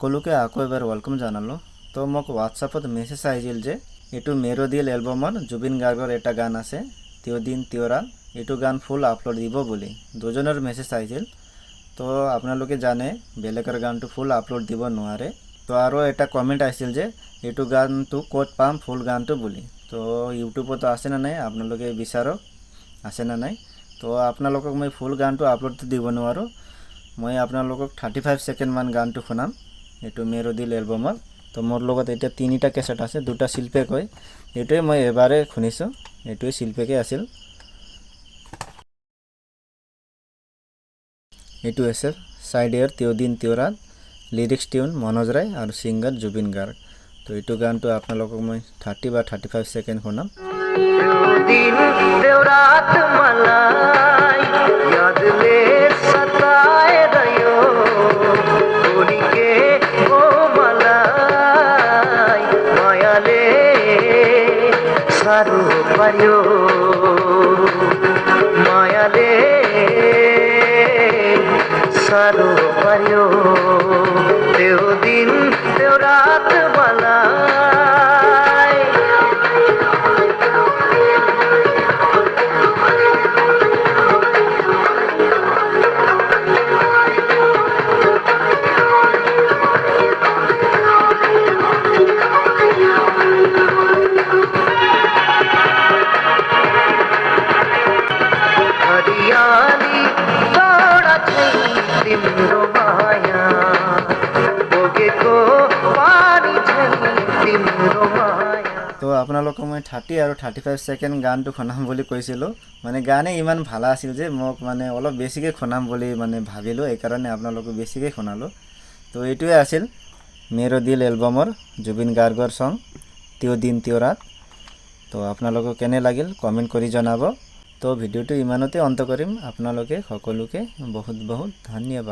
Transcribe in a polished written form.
সকলোকে আকৌ এবাৰ ৱেলকাম জনালোঁ। তো মোক হোৱাটছআপত মেছেজ আহিছিল যে এইটো মেৰো দিল এলবামৰ জুবিন গাৰ্গৰ এটা গান আছে তিয় দিন তিয় ৰাত, এইটো গান ফুল আপলোড দিব বুলি দুজনৰ মেছেজ আহিছিল। তো আপোনালোকে জানে বেলেগৰ গানটো ফুল আপলোড দিব নোৱাৰে। তো আৰু এটা কমেণ্ট আহিছিল যে এইটো গানটো ক'ত পাম ফুল গানটো বুলি। তো ইউটিউবতো আছে না নাই আপোনালোকে বিচাৰক আছে না নাই। তো আপোনালোকক মই ফুল গানটো আপলোড দিব নোৱাৰোঁ। মই আপোনালোকক 35 সেকেন্ড মান গানটো শুনাম এইটো মেৰো দিল এলবামৰ। তো মোৰ লগত এতিয়া তিনিটা কেছেট আছে, দুটা শিল্পেক হয়, এইটোৱে মই এবাৰে শুনিছোঁ, এইটোৱে শিল্পেকে আছিল। এইটো আছে সাইড এয়াৰ তিয় দিন তিয় ৰাত, লিৰিক্স টিউন মনোজ ৰায় আৰু সিঙ্গাৰ জুবিন গাৰ্গ। তো এইটো গানটো আপোনালোকক মই 30 বা 35 সেকেন্ড শুনাম। दिन देवरात मलाई यादले सताए रह्यो उनीके ओ मलाई मायाले सारो पर्यो मायाले सारो पर्यो त्यो दिन त्यो रात मलाई हरियाली तोडा छैन तिम्रो माया बोकेको पानी छैन तिम्रो माया। তো আপোনালোকক মই 30 আৰু 35 সেকেন্ড গানটো শুনাম বুলি কৈছিলোঁ, মানে গানে ইমান ভাল আছিল যে মোক মানে অলপ বেছিকৈ শুনাম বুলি মানে ভাবিলোঁ, এইকাৰণে আপোনালোকক বেছিকৈ শুনালোঁ। তো এইটোৱে আছিল মেৰো দিল এলবামৰ জুবিন গাৰ্গৰ সং তিয় দিন তিয় ৰাত। তো আপোনালোকক কেনে লাগিল কমেণ্ট কৰি জনাব। তো ভিডিঅ'টো ইমানতে অন্ত কৰিম। আপোনালোকে সকলোকে বহুত বহুত ধন্যবাদ।